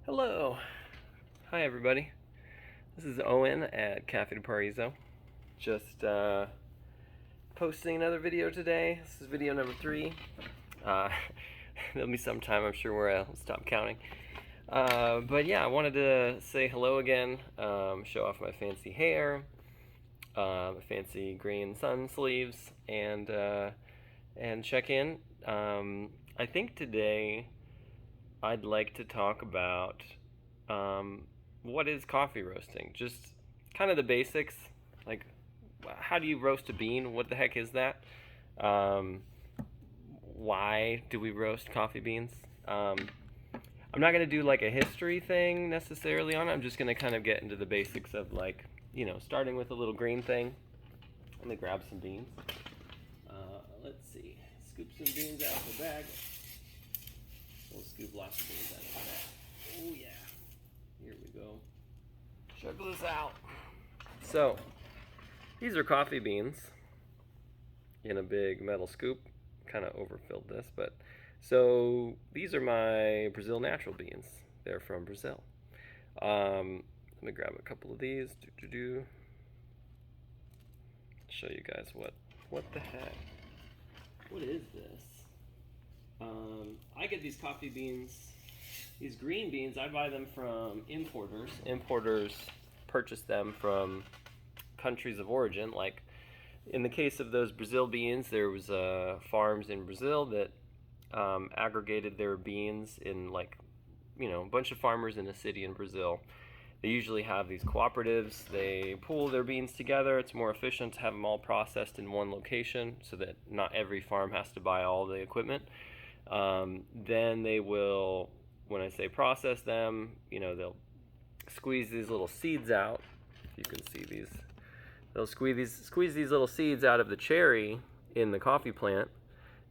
Hello. Hi, everybody. This is Owen at Café Paraiso. Just posting another video today. This is video number 3. Uh, there'll be some time, I'm sure, where I'll stop counting. But yeah, I wanted to say hello again, show off my fancy hair, my fancy green sun sleeves, and check in. I think today I'd like to talk about um, what is coffee roasting. Just kind of the basics, like how do you roast a bean? What the heck is that? Um, why do we roast coffee beans? Um, I'm not gonna do like a history thing necessarily on it. I'm just gonna kind of get into the basics of starting with a little green thing. Let me grab some beans. Let's see. Scoop some beans out of the bag. We'll scoop lots of beans out of the bag. Oh yeah. Here we go. Check this out. So, these are coffee beans in a big metal scoop. Kind of overfilled this, but so these are my Brazil natural beans. They're from Brazil. Let me grab a couple of these. Show you guys what the heck. What is this? I get these coffee beans, these green beans. I buy them from importers. Importers purchase them from countries of origin. Like in the case of those Brazil beans, there was farms in Brazil that aggregated their beans in a bunch of farmers in a city in Brazil. They usually have these cooperatives. They pool their beans together. It's more efficient to have them all processed in one location so that not every farm has to buy all the equipment. Then they will, when I say process them, they'll squeeze these little seeds out. You can see these. They'll squeeze these little seeds out of the cherry in the coffee plant,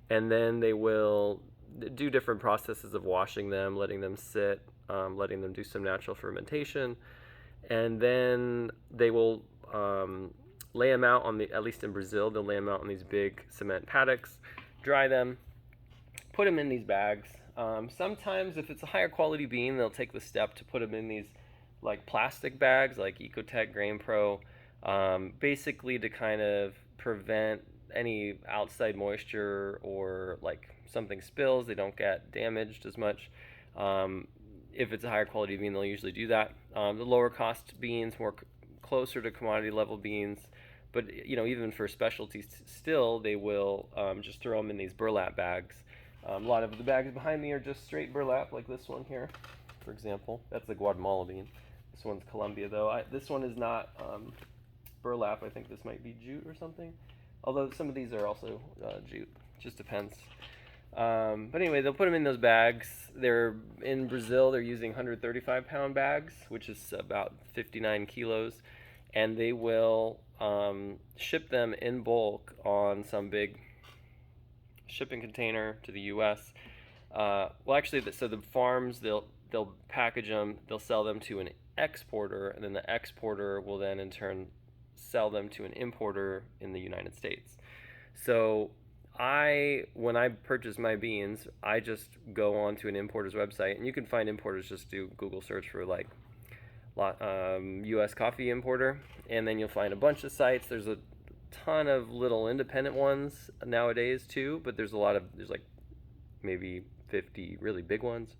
and then they will do different processes of washing them, letting them sit, letting them do some natural fermentation, and then they will lay them out at least in Brazil, they'll lay them out on these big cement paddocks, dry them, put them in these bags. Sometimes, if it's a higher quality bean, they'll take the step to put them in these like plastic bags, like Ecotech Grain Pro, basically to kind of prevent any outside moisture or like something spills. They don't get damaged as much. If it's a higher quality bean, they'll usually do that. The lower cost beans, more closer to commodity level beans, but even for specialties, still they will just throw them in these burlap bags. A lot of the bags behind me are just straight burlap, like this one here, for example. That's the Guatemala bean. This one's Colombia, though. This one is not burlap. I think this might be jute or something. Although some of these are also jute. Just depends. But anyway, they'll put them in those bags. They're in Brazil. They're using 135-pound bags, which is about 59 kilos, and they will ship them in bulk on some big shipping container to the U.S. Well, actually, so the farms they'll package them, they'll sell them to an exporter, and then the exporter will then in turn sell them to an importer in the United States. So when I purchase my beans, I just go onto an importer's website, and you can find importers. Just do Google search for like U.S. coffee importer, and then you'll find a bunch of sites. There's a ton of little independent ones nowadays too, but there's like maybe 50 really big ones.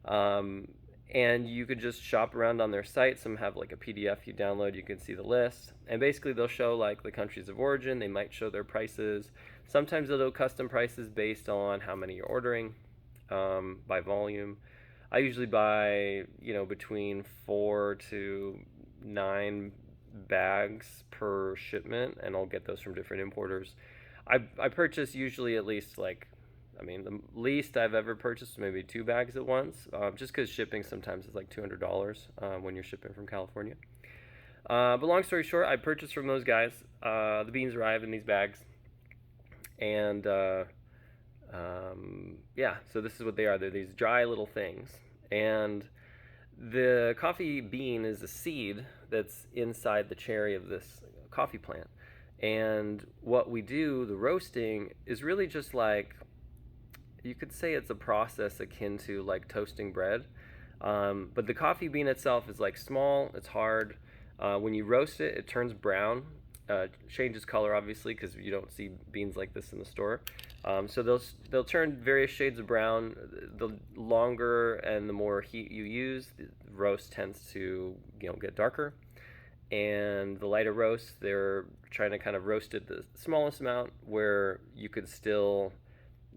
And you could just shop around on their site. Some have like a PDF you download. You can see the list, and basically they'll show like the countries of origin. They might show their prices. Sometimes they'll do custom prices based on how many you're ordering, by volume. I usually buy between 4 to 9 bags per shipment, and I'll get those from different importers. I purchase usually at least the least I've ever purchased is maybe 2 bags at once, just because shipping sometimes is like $200 when you're shipping from California. But long story short, I purchased from those guys. The beans arrive in these bags, and yeah, so this is what they are. They're these dry little things, and the coffee bean is a seed that's inside the cherry of this coffee plant. And what we do, the roasting, is really just like, you could say it's a process akin to like toasting bread. But the coffee bean itself is like small, it's hard. When you roast it, it turns brown, changes color obviously because you don't see beans like this in the store. So they'll turn various shades of brown. The longer and the more heat you use, the roast tends to get darker. And the lighter roast, they're trying to kind of roast it the smallest amount where you could still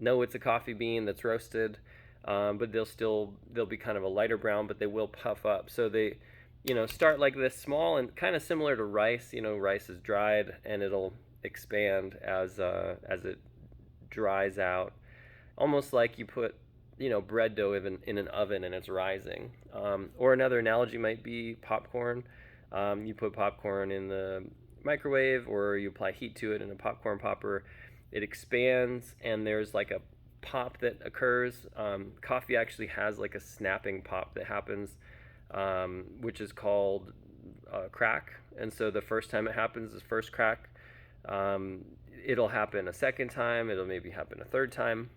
know it's a coffee bean that's roasted, but they'll be kind of a lighter brown, but they will puff up. So they, start like this small and kind of similar to rice. Rice is dried and it'll expand as it dries out, almost like you put bread dough in an oven and it's rising. Or another analogy might be popcorn. You put popcorn in the microwave or you apply heat to it in a popcorn popper. It expands and there's like a pop that occurs. Coffee actually has like a snapping pop that happens, which is called crack. And so the first time it happens is first crack. It'll happen a second time. It'll maybe happen a third time.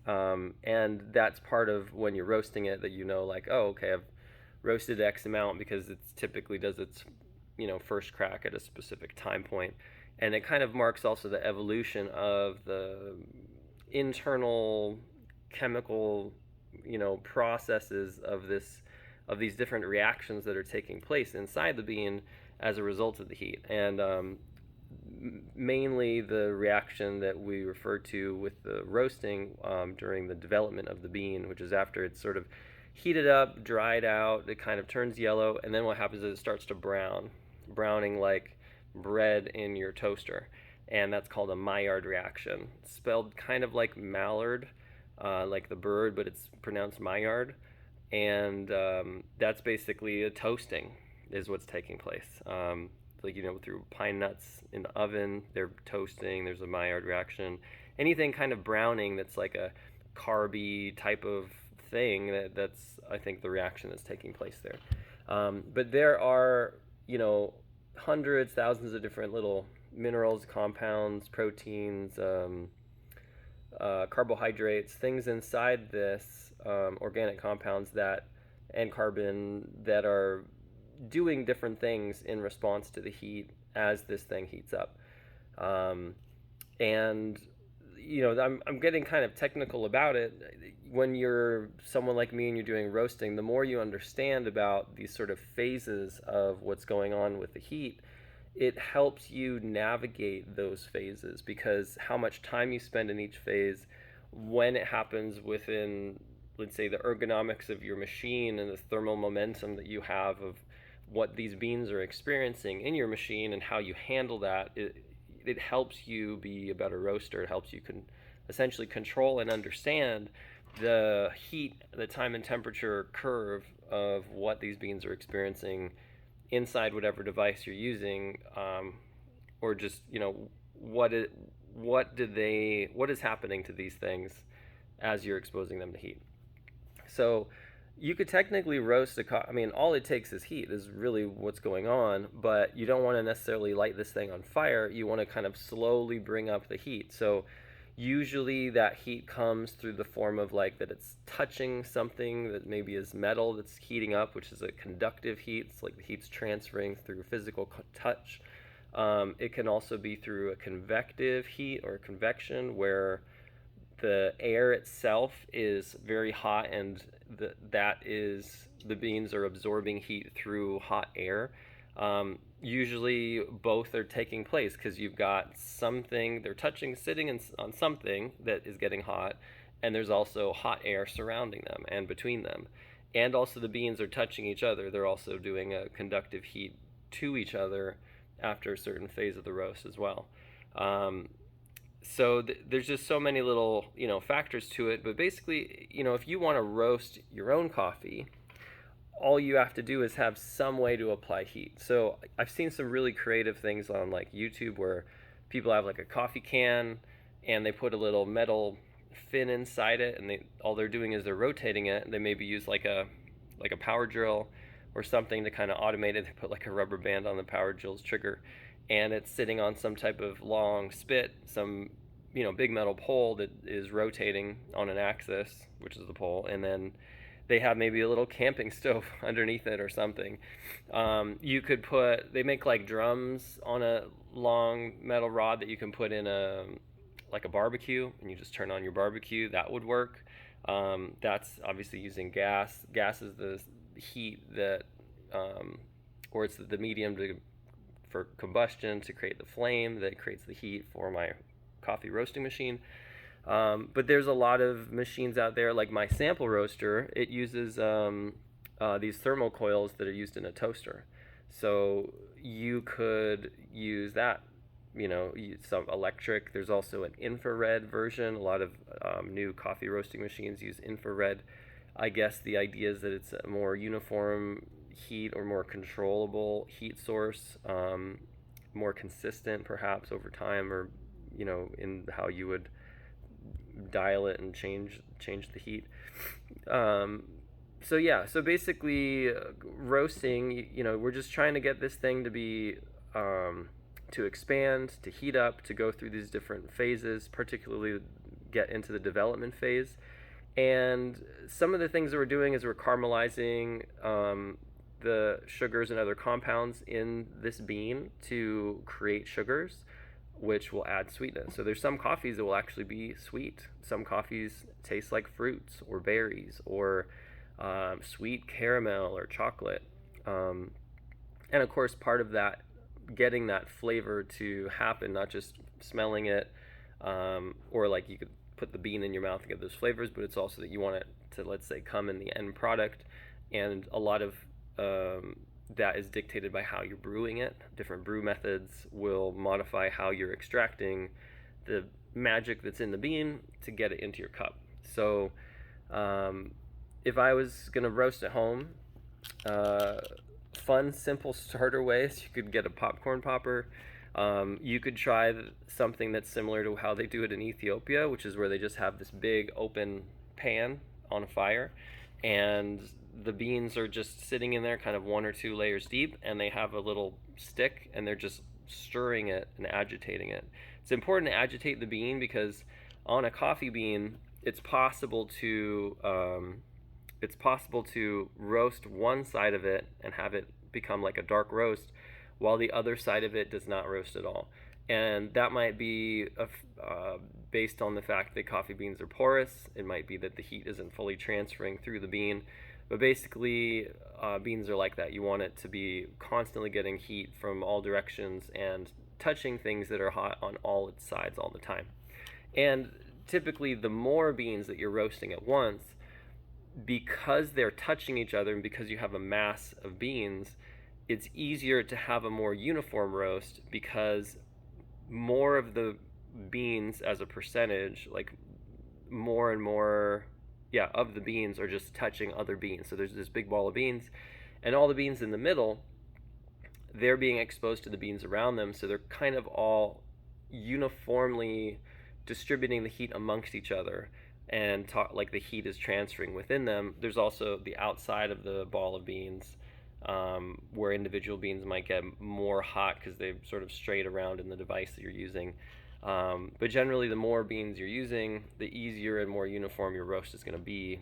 And that's part of when you're roasting it that like, oh, okay, I've roasted X amount because it typically does its first crack at a specific time point. And it kind of marks also the evolution of the internal chemical processes of these different reactions that are taking place inside the bean as a result of the heat. And mainly the reaction that we refer to with the roasting during the development of the bean, which is after it's sort of heated up, dried out, it kind of turns yellow, and then what happens is it starts to browning like bread in your toaster, and that's called a Maillard reaction. It's spelled kind of like mallard, like the bird, but it's pronounced Maillard, and that's basically a toasting is what's taking place. Through pine nuts in the oven, they're toasting, there's a Maillard reaction. Anything kind of browning that's like a carby type of thing, that's I think the reaction that's taking place there. But there are hundreds, thousands of different little minerals, compounds, proteins, carbohydrates, things inside this, organic compounds and carbon that are doing different things in response to the heat as this thing heats up. And I'm getting kind of technical about it. When you're someone like me and you're doing roasting, the more you understand about these sort of phases of what's going on with the heat, it helps you navigate those phases, because how much time you spend in each phase, when it happens within, let's say, the ergonomics of your machine and the thermal momentum that you have of what these beans are experiencing in your machine and how you handle that, it helps you be a better roaster. It helps you essentially control and understand the heat, the time and temperature curve of what these beans are experiencing inside whatever device you're using, or just what is happening to these things as you're exposing them to heat. So you could technically roast all it takes is heat is really what's going on, but you don't want to necessarily light this thing on fire. You want to kind of slowly bring up the heat. So usually that heat comes through the form of that it's touching something that maybe is metal that's heating up, which is a conductive heat. It's like the heat's transferring through physical touch. It can also be through a convective heat or convection, where the air itself is very hot and the beans are absorbing heat through hot air. Usually both are taking place, because you've got something they're touching, sitting on something that is getting hot, and there's also hot air surrounding them and between them. And also the beans are touching each other. They're also doing a conductive heat to each other after a certain phase of the roast as well. So there's just so many little factors to it. But basically, if you want to roast your own coffee, all you have to do is have some way to apply heat. So I've seen some really creative things on YouTube where people have a coffee can and they put a little metal fin inside it, and all they're doing is they're rotating it. They maybe use a power drill or something to kind of automate it. They put a rubber band on the power drill's trigger, and it's sitting on some type of long spit, some big metal pole that is rotating on an axis, which is the pole, and then they have maybe a little camping stove underneath it or something. They make like drums on a long metal rod that you can put in a barbecue, and you just turn on your barbecue. That would work. That's obviously using gas. Gas is the heat that, or it's the medium for combustion to create the flame that creates the heat for my coffee roasting machine. But there's a lot of machines out there, like my sample roaster. It uses these thermal coils that are used in a toaster. So you could use that, some electric. There's also an infrared version. A lot of new coffee roasting machines use infrared. I guess the idea is that it's a more uniform heat or more controllable heat source, more consistent perhaps over time, or in how you would dial it and change the heat. So basically, roasting, we're just trying to get this thing to be to expand, to heat up, to go through these different phases, particularly get into the development phase. And some of the things that we're doing is we're caramelizing the sugars and other compounds in this bean to create sugars, which will add sweetness. So there's some coffees that will actually be sweet. Some coffees taste like fruits or berries or sweet caramel or chocolate. And of course, part of that, getting that flavor to happen, not just smelling it, or like you could put the bean in your mouth and get those flavors, but it's also that you want it to, let's say, come in the end product. And a lot of that is dictated by how you're brewing it. Different brew methods will modify how you're extracting the magic that's in the bean to get it into your cup. So if I was going to roast at home, fun, simple starter ways, you could get a popcorn popper. You could try something that's similar to how they do it in Ethiopia, which is where they just have this big open pan on a fire, and the beans are just sitting in there kind of 1 or 2 layers deep, and they have a little stick, and they're just stirring it and agitating it. It's important to agitate the bean because on a coffee bean, it's possible to roast one side of it and have it become like a dark roast, while the other side of it does not roast at all. And that might be based on the fact that coffee beans are porous. It might be that the heat isn't fully transferring through the bean. But basically, beans are like that. You want it to be constantly getting heat from all directions and touching things that are hot on all its sides all the time. And typically, the more beans that you're roasting at once, because they're touching each other and because you have a mass of beans, it's easier to have a more uniform roast because more of the beans as a percentage, like more and more of the beans are just touching other beans. So there's this big ball of beans, and all the beans in the middle, they're being exposed to the beans around them, so they're kind of all uniformly distributing the heat amongst each other, and like the heat is transferring within them. There's also the outside of the ball of beans, where individual beans might get more hot because they've sort of strayed around in the device that you're using. But generally, the more beans you're using, the easier and more uniform your roast is going to be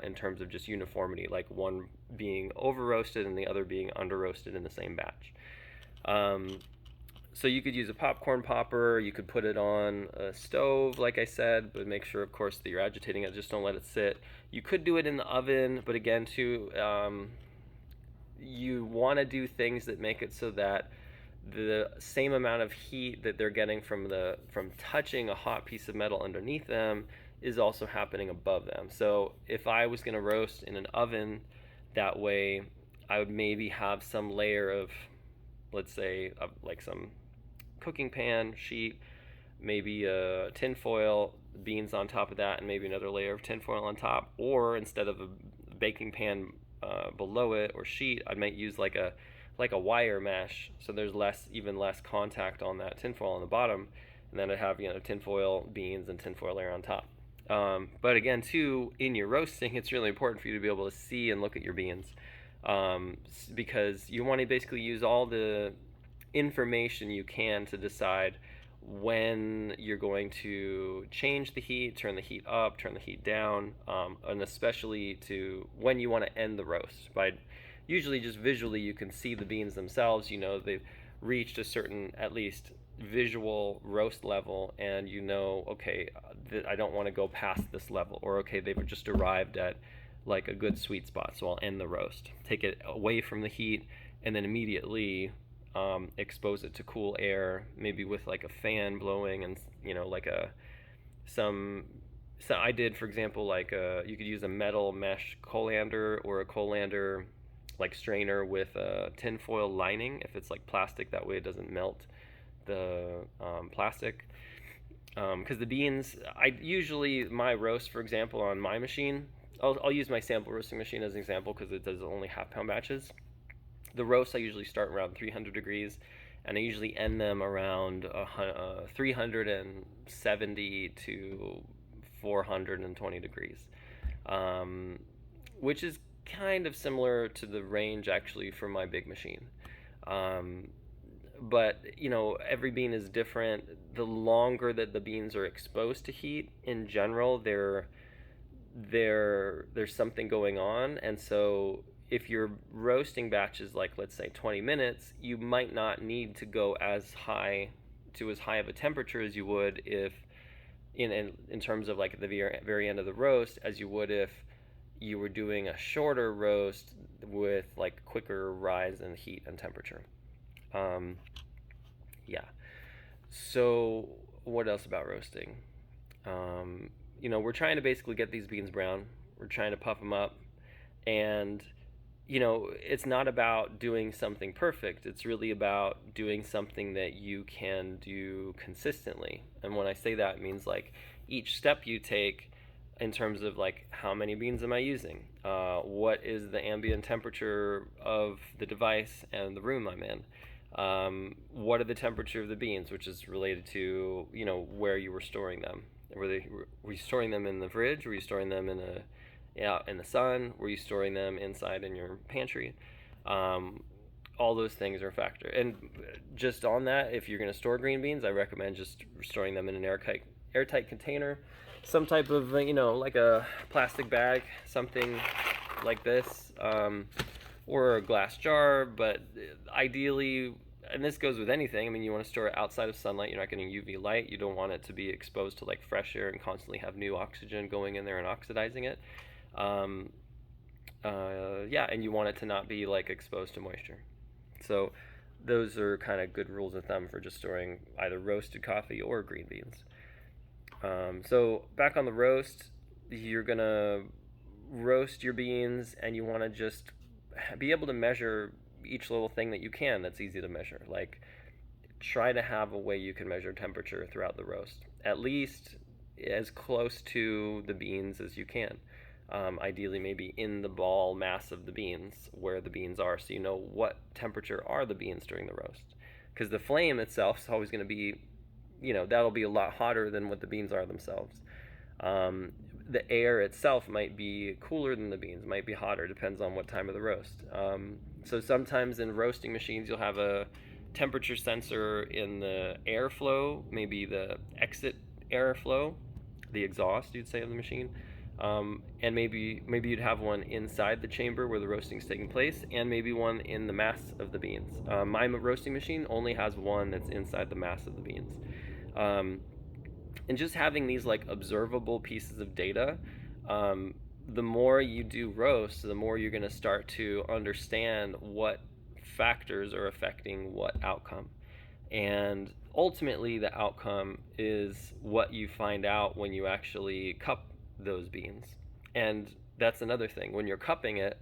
in terms of just uniformity, like one being over roasted and the other being under roasted in the same batch. So you could use a popcorn popper. You could put it on a stove, like I said, but make sure, of course, that you're agitating it. Just don't let it sit. You could do it in the oven, but again, too, you want to do things that make it so that the same amount of heat that they're getting from touching a hot piece of metal underneath them is also happening above them. So if I was going to roast in an oven that way, I would maybe have some layer of, let's say, like some cooking pan sheet, maybe a tin foil, beans on top of that, and maybe another layer of tin foil on top. Or instead of a baking pan below it or sheet, I might use like a wire mesh, so there's even less contact on that tinfoil on the bottom, and then I have tinfoil beans and tinfoil layer on top. But again, too, in your roasting, it's really important for you to be able to see and look at your beans, because you want to basically use all the information you can to decide when you're going to change the heat, turn the heat up, turn the heat down, and especially to when you want to end the roast. By usually just visually you can see the beans themselves. You know they've reached a certain, at least visual roast level, and you know, okay, I don't want to go past this level, or okay, they've just arrived at like a good sweet spot, so I'll end the roast, take it away from the heat, and then immediately expose it to cool air, maybe with like a fan blowing, and you know, like some so I did, for example, like you could use a metal mesh colander, or a colander like strainer with a tinfoil lining if it's like plastic, that way it doesn't melt the plastic. Because the beans, I usually, my roast, for example, on my machine, I'll use my sample roasting machine as an example because it does only half-pound batches. The roast I usually start around 300 degrees, and I usually end them around 370 to 420 degrees, which is kind of similar to the range actually for my big machine. But you know, every bean is different. The longer that the beans are exposed to heat, in general, there's something going on, and so if you're roasting batches like, let's say, 20 minutes, you might not need to go as high of a temperature as you would if in terms of like at the very end of the roast, as you would if you were doing a shorter roast with like quicker rise in heat and temperature. Yeah. So what else about roasting? You know, we're trying to basically get these beans brown. We're trying to puff them up, and you know, it's not about doing something perfect. It's really about doing something that you can do consistently. And when I say that, it means like each step you take in terms of like, how many beans am I using? What is the ambient temperature of the device and the room I'm in? What are the temperature of the beans, which is related to, you know, where you were storing them. Were you storing them in the fridge? Were you storing them in in the sun? Were you storing them inside in your pantry? All those things are a factor. And just on that, if you're going to store green beans, I recommend just storing them in an airtight container, some type of, you know, like a plastic bag, something like this, or a glass jar. But ideally, and this goes with anything, I mean, you want to store it outside of sunlight. You're not getting UV light. You don't want it to be exposed to like fresh air and constantly have new oxygen going in there and oxidizing it. Yeah, and you want it to not be like exposed to moisture. So those are kind of good rules of thumb for just storing either roasted coffee or green beans. So back on the roast, you're gonna roast your beans, and you want to just be able to measure each little thing that you can that's easy to measure. Like, try to have a way you can measure temperature throughout the roast, at least as close to the beans as you can. Ideally, maybe in the ball mass of the beans, where the beans are, so you know what temperature are the beans during the roast. Because the flame itself is always going to be, you know, that'll be a lot hotter than what the beans are themselves. The air itself might be cooler than the beans, might be hotter, depends on what time of the roast. So sometimes in roasting machines, you'll have a temperature sensor in the airflow, maybe the exit airflow, the exhaust, you'd say, of the machine. And maybe you'd have one inside the chamber where the roasting is taking place, and maybe one in the mass of the beans. My roasting machine only has one that's inside the mass of the beans. And just having these like observable pieces of data, the more you do roast, the more you're going to start to understand what factors are affecting what outcome. And ultimately, the outcome is what you find out when you actually cup those beans. And that's another thing. When you're cupping it,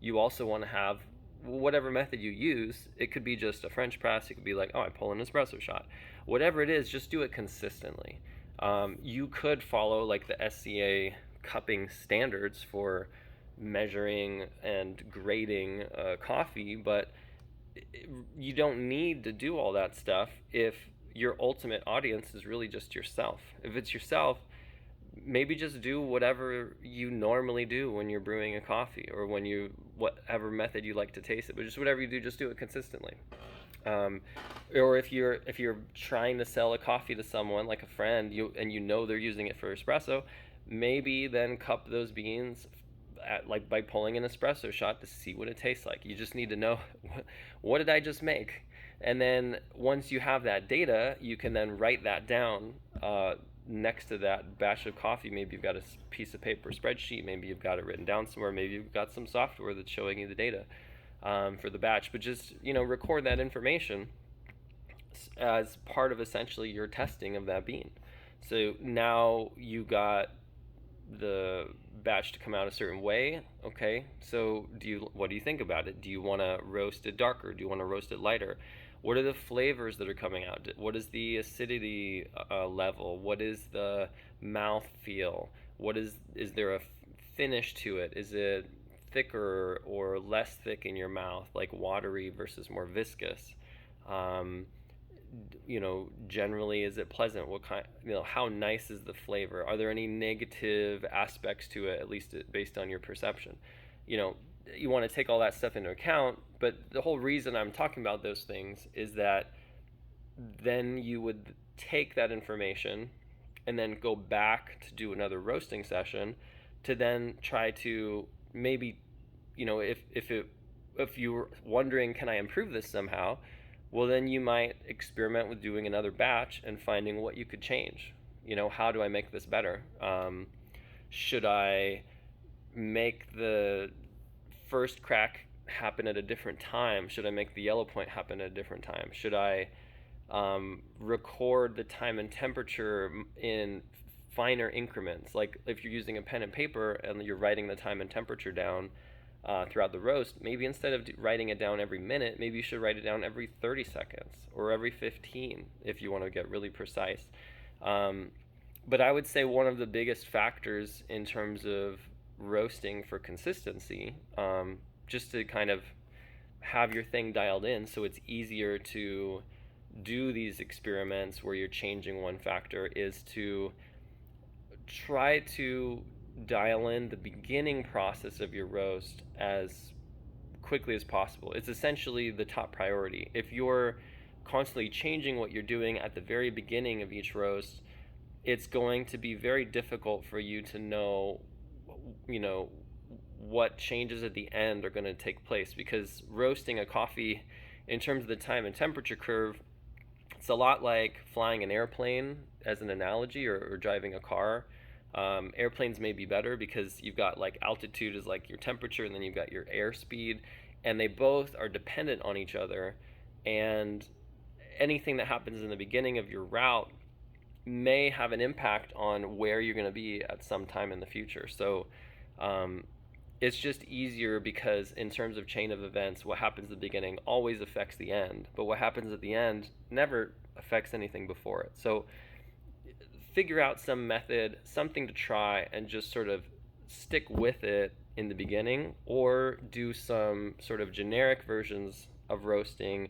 you also want to have whatever method you use. It could be just a French press. It could be like, oh, I pull an espresso shot. Whatever it is, just do it consistently. You could follow like the SCA cupping standards for measuring and grading coffee, but you don't need to do all that stuff if your ultimate audience is really just yourself. If it's yourself, maybe just do whatever you normally do when you're brewing a coffee, or when you, whatever method you like to taste it, but just whatever you do, just do it consistently. um, or if you're trying to sell a coffee to someone like a friend, and you know they're using it for espresso, maybe then cup those beans like by pulling an espresso shot to see what it tastes like. You just need to know what did I just make, and then once you have that data, you can then write that down next to that batch of coffee. Maybe you've got a piece of paper spreadsheet, maybe you've got it written down somewhere, maybe you've got some software that's showing you the data for the batch. But just record that information as part of essentially your testing of that bean. So now you got the batch to come out a certain way. Okay, so what do you think about it? Do you want to roast it darker? Do you want to roast it lighter? What are the flavors that are coming out? What is the acidity level? What is the mouth feel? Is there a finish to it? Is it thicker or less thick in your mouth, like watery versus more viscous? Um, Generally, is it pleasant? What kind, how nice is the flavor? Are there any negative aspects to it, at least based on your perception? You know, you want to take all that stuff into account, but the whole reason I'm talking about those things is that then you would take that information and then go back to do another roasting session to then try to maybe, if you're wondering, can I improve this somehow? Well, then you might experiment with doing another batch and finding what you could change. How do I make this better? Should I make the first crack happen at a different time? Should I make the yellow point happen at a different time? Should I record the time and temperature in finer increments? Like if you're using a pen and paper and you're writing the time and temperature down throughout the roast, maybe instead of writing it down every minute, maybe you should write it down every 30 seconds or every 15 if you want to get really precise. But I would say one of the biggest factors in terms of roasting for consistency, just to kind of have your thing dialed in so it's easier to do these experiments where you're changing one factor, is to try to dial in the beginning process of your roast as quickly as possible. It's essentially the top priority. If you're constantly changing what you're doing at the very beginning of each roast, it's going to be very difficult for you to know, what changes at the end are going to take place, because roasting a coffee, in terms of the time and temperature curve, it's a lot like flying an airplane as an analogy, or driving a car. Airplanes may be better because you've got like altitude is like your temperature, and then you've got your airspeed, and they both are dependent on each other. And anything that happens in the beginning of your route may have an impact on where you're going to be at some time in the future. So it's just easier because in terms of chain of events, what happens at the beginning always affects the end, but what happens at the end never affects anything before it. So figure out some method, something to try, and just sort of stick with it in the beginning, or do some sort of generic versions of roasting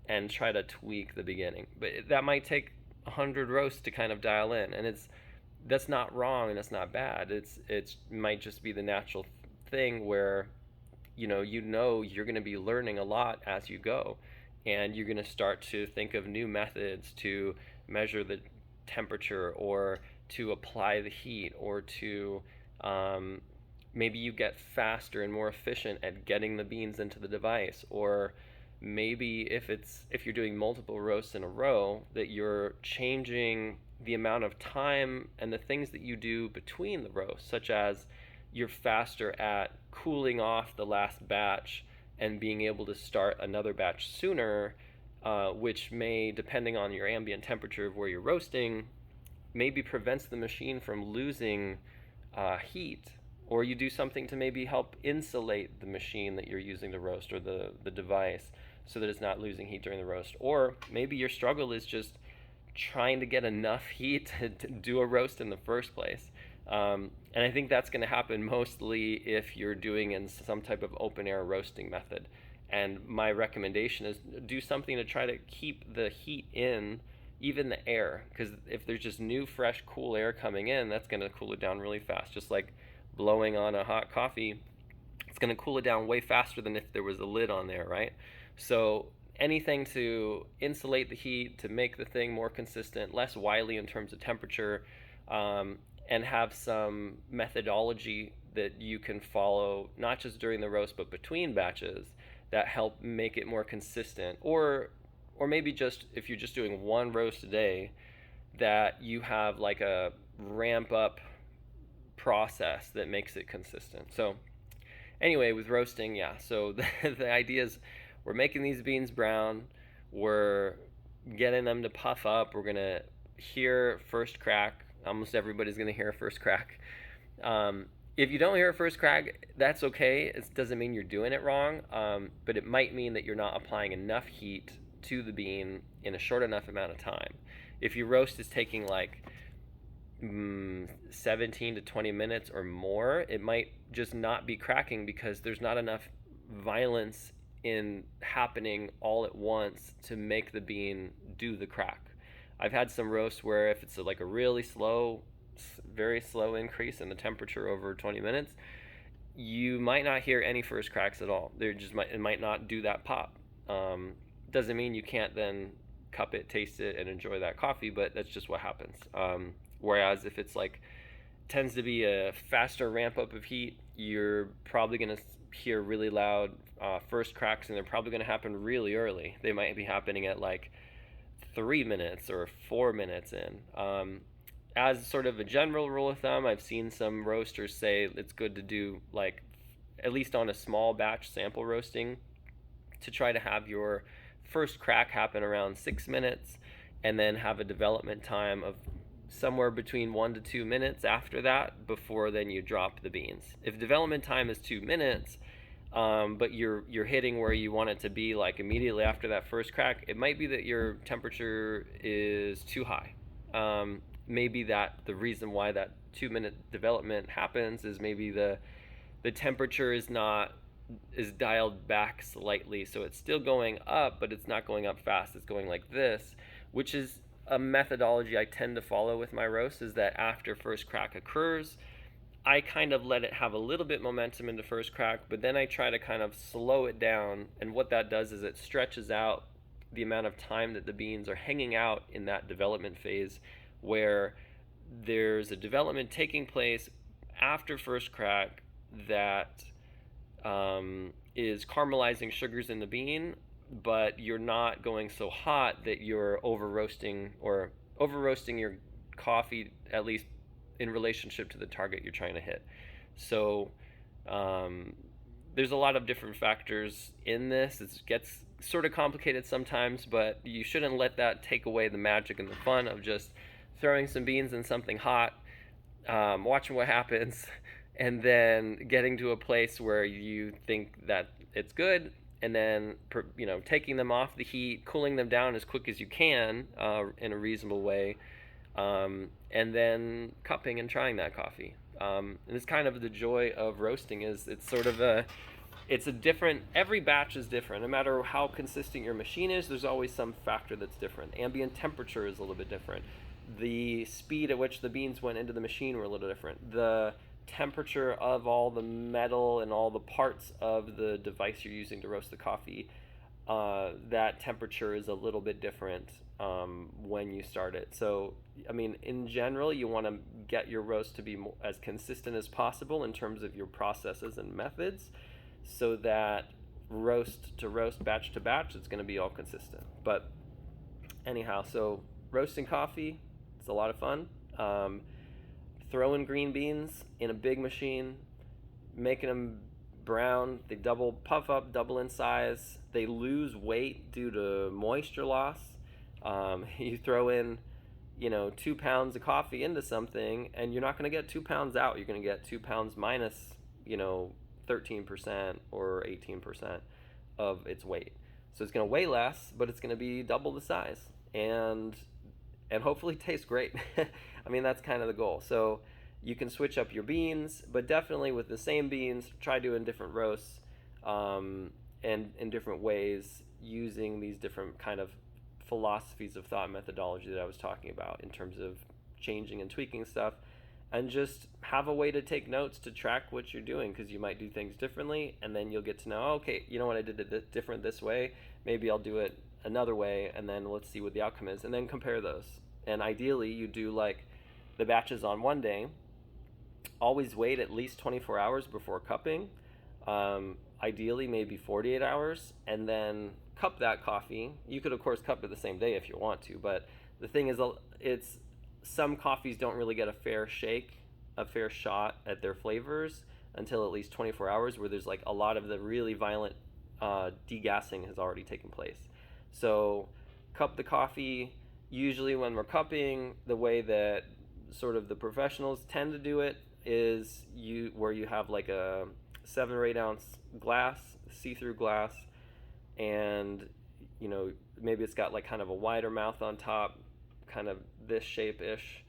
and try to tweak the beginning. But that might take 100 roasts to kind of dial in, and that's not wrong and it's not bad. It might just be the natural thing where you're going to be learning a lot as you go, and you're going to start to think of new methods to measure the temperature, or to apply the heat, or to maybe you get faster and more efficient at getting the beans into the device, or maybe if you're doing multiple roasts in a row, that you're changing the amount of time and the things that you do between the roasts, such as you're faster at cooling off the last batch and being able to start another batch sooner, which may, depending on your ambient temperature of where you're roasting, maybe prevents the machine from losing heat. Or you do something to maybe help insulate the machine that you're using to roast, or the device, so that it's not losing heat during the roast. Or maybe your struggle is just trying to get enough heat to do a roast in the first place. And I think that's going to happen mostly if you're doing in some type of open air roasting method. And my recommendation is do something to try to keep the heat in even the air, because if there's just new, fresh, cool air coming in, that's going to cool it down really fast. Just like blowing on a hot coffee, it's going to cool it down way faster than if there was a lid on there, right? So anything to insulate the heat, to make the thing more consistent, less wily in terms of temperature, and have some methodology that you can follow, not just during the roast, but between batches, that help make it more consistent. Or maybe just if you're just doing one roast a day, that you have like a ramp up process that makes it consistent. So anyway, with roasting, yeah, so the idea is we're making these beans brown, we're getting them to puff up, we're gonna hear first crack. Almost everybody's gonna hear a first crack. If you don't hear a first crack, that's okay. It doesn't mean you're doing it wrong, but it might mean that you're not applying enough heat to the bean in a short enough amount of time. If your roast is taking like 17 to 20 minutes or more, it might just not be cracking because there's not enough violence in happening all at once to make the bean do the crack. I've had some roasts where if it's like a really slow, very slow increase in the temperature over 20 minutes, you might not hear any first cracks at all. It might not do that pop. Doesn't mean you can't then cup it, taste it, and enjoy that coffee, but that's just what happens. Whereas if it's like tends to be a faster ramp up of heat, you're probably going to hear really loud first cracks, and they're probably going to happen really early. They might be happening at like 3 minutes or 4 minutes in. As sort of a general rule of thumb, I've seen some roasters say it's good to do like at least on a small batch sample roasting to try to have your first crack happen around 6 minutes, and then have a development time of somewhere between 1 to 2 minutes after that before then you drop the beans. If development time is 2 minutes, but you're hitting where you want it to be like immediately after that first crack, it might be that your temperature is too high. Maybe that the reason why that 2 minute development happens is maybe the temperature is dialed back slightly, so it's still going up, but it's not going up fast. It's going like this, which is a methodology I tend to follow with my roast, is that after first crack occurs, I kind of let it have a little bit momentum into first crack, but then I try to kind of slow it down, and what that does is it stretches out the amount of time that the beans are hanging out in that development phase, where there's a development taking place after first crack that is caramelizing sugars in the bean, but you're not going so hot that you're over roasting your coffee, at least in relationship to the target you're trying to hit. So there's a lot of different factors in this. It gets sort of complicated sometimes, but you shouldn't let that take away the magic and the fun of just throwing some beans in something hot, watching what happens, and then getting to a place where you think that it's good, and then taking them off the heat, cooling them down as quick as you can in a reasonable way, and then cupping and trying that coffee. And it's kind of the joy of roasting, is it's sort of every batch is different. No matter how consistent your machine is, there's always some factor that's different. Ambient temperature is a little bit different. The speed at which the beans went into the machine were a little different. The temperature of all the metal and all the parts of the device you're using to roast the coffee, that temperature is a little bit different when you start it. So, I mean, in general, you want to get your roast to be as consistent as possible in terms of your processes and methods, so that roast to roast, batch to batch, it's going to be all consistent. But anyhow, so roasting coffee, it's a lot of fun. Throwing green beans in a big machine, making them brown. They puff up, double in size. They lose weight due to moisture loss. You throw in, 2 pounds of coffee into something, and you're not going to get 2 pounds out. You're going to get 2 pounds minus, 13% or 18% of its weight. So it's going to weigh less, but it's going to be double the size, and hopefully taste great. I mean, that's kind of the goal. So you can switch up your beans, but definitely with the same beans, try doing different roasts and in different ways, using these different kind of philosophies of thought and methodology that I was talking about in terms of changing and tweaking stuff, and just have a way to take notes to track what you're doing, because you might do things differently, and then you'll get to know, okay, you know what, I did it different this way, maybe I'll do it another way, and then let's see what the outcome is, and then compare those. And ideally you do like the batches on one day. Always wait at least 24 hours before cupping, ideally maybe 48 hours, and then cup that coffee. You could of course cup it the same day if you want to, but the thing is, it's some coffees don't really get a fair shot at their flavors until at least 24 hours, where there's like a lot of the really violent degassing has already taken place. So cup the coffee. Usually when we're cupping, the way that sort of the professionals tend to do it is where you have like a 7 or 8 ounce glass, see-through glass, and maybe it's got like kind of a wider mouth on top, kind of this shape-ish,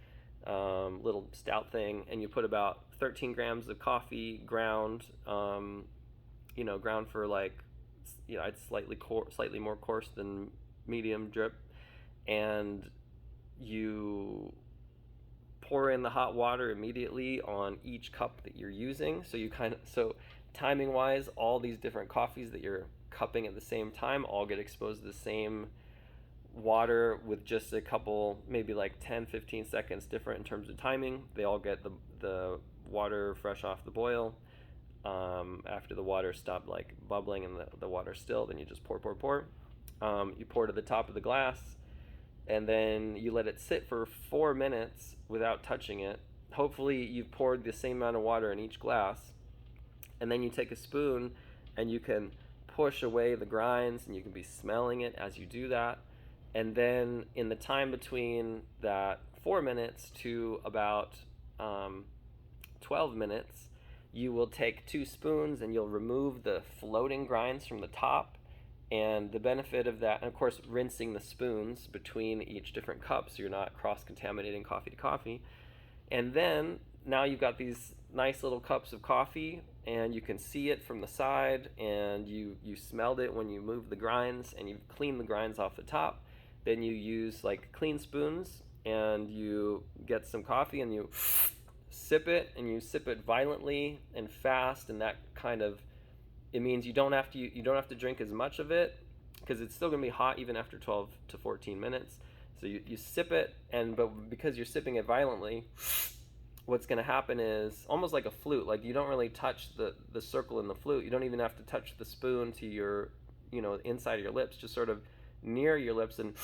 little stout thing, and you put about 13 grams of coffee ground, ground for like, it's slightly more coarse than medium drip, and you pour in the hot water immediately on each cup that you're using. So timing wise, all these different coffees that you're cupping at the same time all get exposed to the same water with just a couple, maybe like 10-15 seconds different in terms of timing. They all get the water fresh off the boil. After the water stopped like bubbling and the water still, then you just pour. You pour to the top of the glass, and then you let it sit for 4 minutes without touching it. Hopefully you've poured the same amount of water in each glass, and then you take a spoon and you can push away the grinds, and you can be smelling it as you do that. And then in the time between that 4 minutes to about 12 minutes, you will take 2 spoons and you'll remove the floating grinds from the top. And the benefit of that, and of course rinsing the spoons between each different cup so you're not cross-contaminating coffee to coffee. And then now you've got these nice little cups of coffee, and you can see it from the side, and you smelled it when you moved the grinds, and you clean the grinds off the top. Then you use like clean spoons, and you get some coffee and you sip it, and you sip it violently and fast, and that kind of, it means you don't have to drink as much of it, because it's still going to be hot even after 12 to 14 minutes. So you sip it, but because you're sipping it violently, what's going to happen is almost like a flute. Like you don't really touch the circle in the flute. You don't even have to touch the spoon to your, inside of your lips, just sort of near your lips, and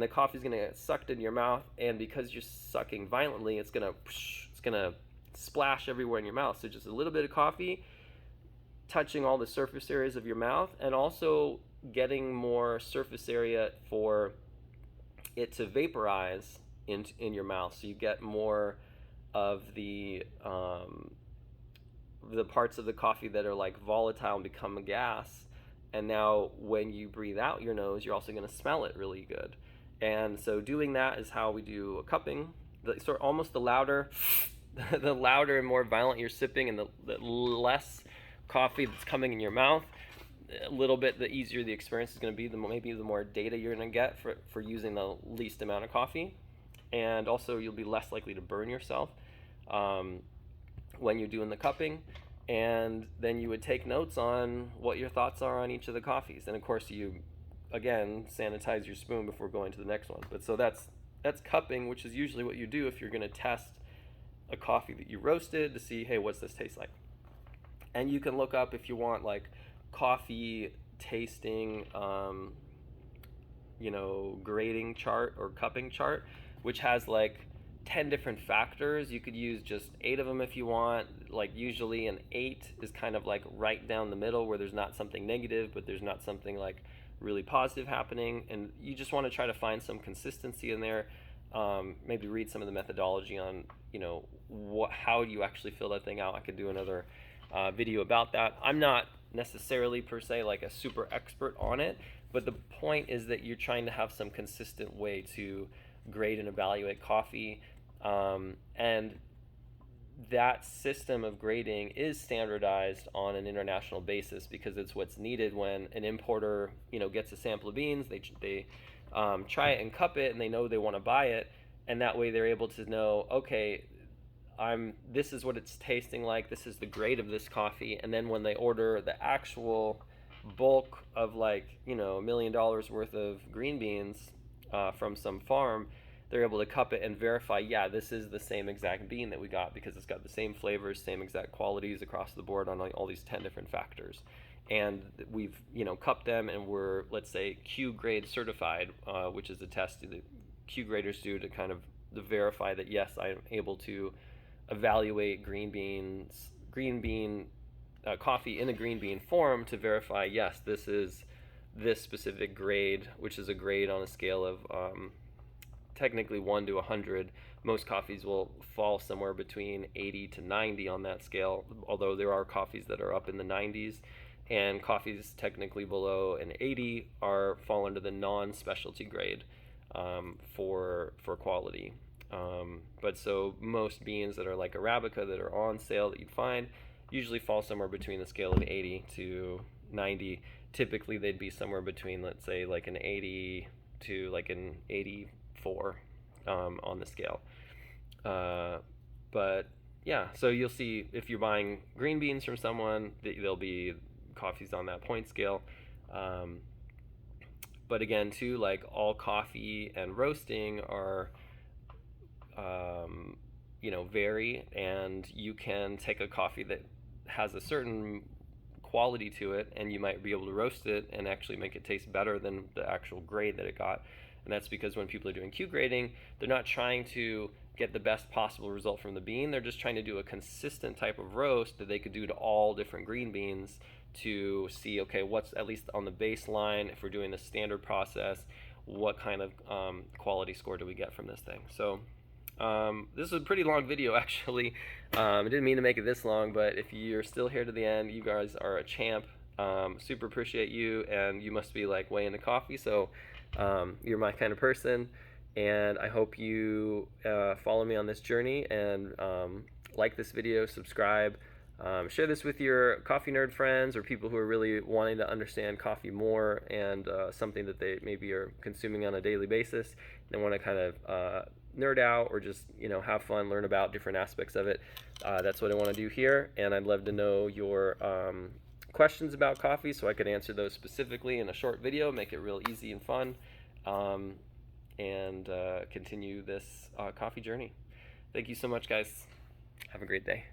the coffee's going to get sucked into your mouth. And because you're sucking violently, it's going to splash everywhere in your mouth. So just a little bit of coffee touching all the surface areas of your mouth, and also getting more surface area for it to vaporize in your mouth, so you get more of the parts of the coffee that are like volatile and become a gas. And now when you breathe out your nose, you're also going to smell it really good. And so doing that is how we do a cupping. Almost the louder the louder and more violent you're sipping, and the less coffee that's coming in your mouth, a little bit the easier the experience is going to be, maybe the more data you're going to get for using the least amount of coffee. And also you'll be less likely to burn yourself when you're doing the cupping. And then you would take notes on what your thoughts are on each of the coffees, and of course you again sanitize your spoon before going to the next one. But so that's cupping, which is usually what you do if you're going to test a coffee that you roasted to see, hey, what's this taste like? And you can look up, if you want, like coffee tasting, grading chart or cupping chart, which has like 10 different factors. You could use just 8 of them if you want. Like usually an 8 is kind of like right down the middle, where there's not something negative, but there's not something like really positive happening. And you just want to try to find some consistency in there. Maybe read some of the methodology on, how do you actually fill that thing out. I could do another video about that. I'm not necessarily per se like a super expert on it, but the point is that you're trying to have some consistent way to grade and evaluate coffee, and that system of grading is standardized on an international basis, because it's what's needed when an importer gets a sample of beans. They try it and cup it, and they know they want to buy it, and that way they're able to know, okay, this is what it's tasting like, this is the grade of this coffee, and then when they order the actual bulk of, like, you know, $1 million worth of green beans from some farm, they're able to cup it and verify, yeah, this is the same exact bean that we got, because it's got the same flavors, same exact qualities across the board on all these 10 different factors. And we've, you know, cupped them, and we're, let's say, Q grade certified, which is a test that Q graders do to kind of verify that, yes, I'm able to evaluate green bean coffee in a green bean form to verify, yes, this is this specific grade, which is a grade on a scale of technically 1 to 100. Most coffees will fall somewhere between 80 to 90 on that scale, although there are coffees that are up in the 90s, and coffees technically below an 80 fall under the non-specialty grade for quality. But so most beans that are like Arabica that are on sale that you'd find usually fall somewhere between the scale of 80 to 90. Typically they'd be somewhere between, let's say, like an 80 to like an 84 on the scale. But yeah, so you'll see if you're buying green beans from someone, there'll be coffees on that point scale. But again, too, like, all coffee and roasting are you know, vary, and you can take a coffee that has a certain quality to it, and you might be able to roast it and actually make it taste better than the actual grade that it got. And that's because when people are doing Q grading, they're not trying to get the best possible result from the bean. They're just trying to do a consistent type of roast that they could do to all different green beans to see, okay, what's at least on the baseline, if we're doing the standard process, what kind of quality score do we get from this thing. So this is a pretty long video, actually. I didn't mean to make it this long, but if you're still here to the end, you guys are a champ. Super appreciate you, and you must be like way into coffee, so you're my kind of person, and I hope you follow me on this journey, and like this video, subscribe, share this with your coffee nerd friends or people who are really wanting to understand coffee more, and something that they maybe are consuming on a daily basis and want to kind of nerd out or just, you know, have fun, learn about different aspects of it. That's what I want to do here, and I'd love to know your questions about coffee so I could answer those specifically in a short video, make it real easy and fun, and continue this coffee journey. Thank you so much, guys. Have a great day.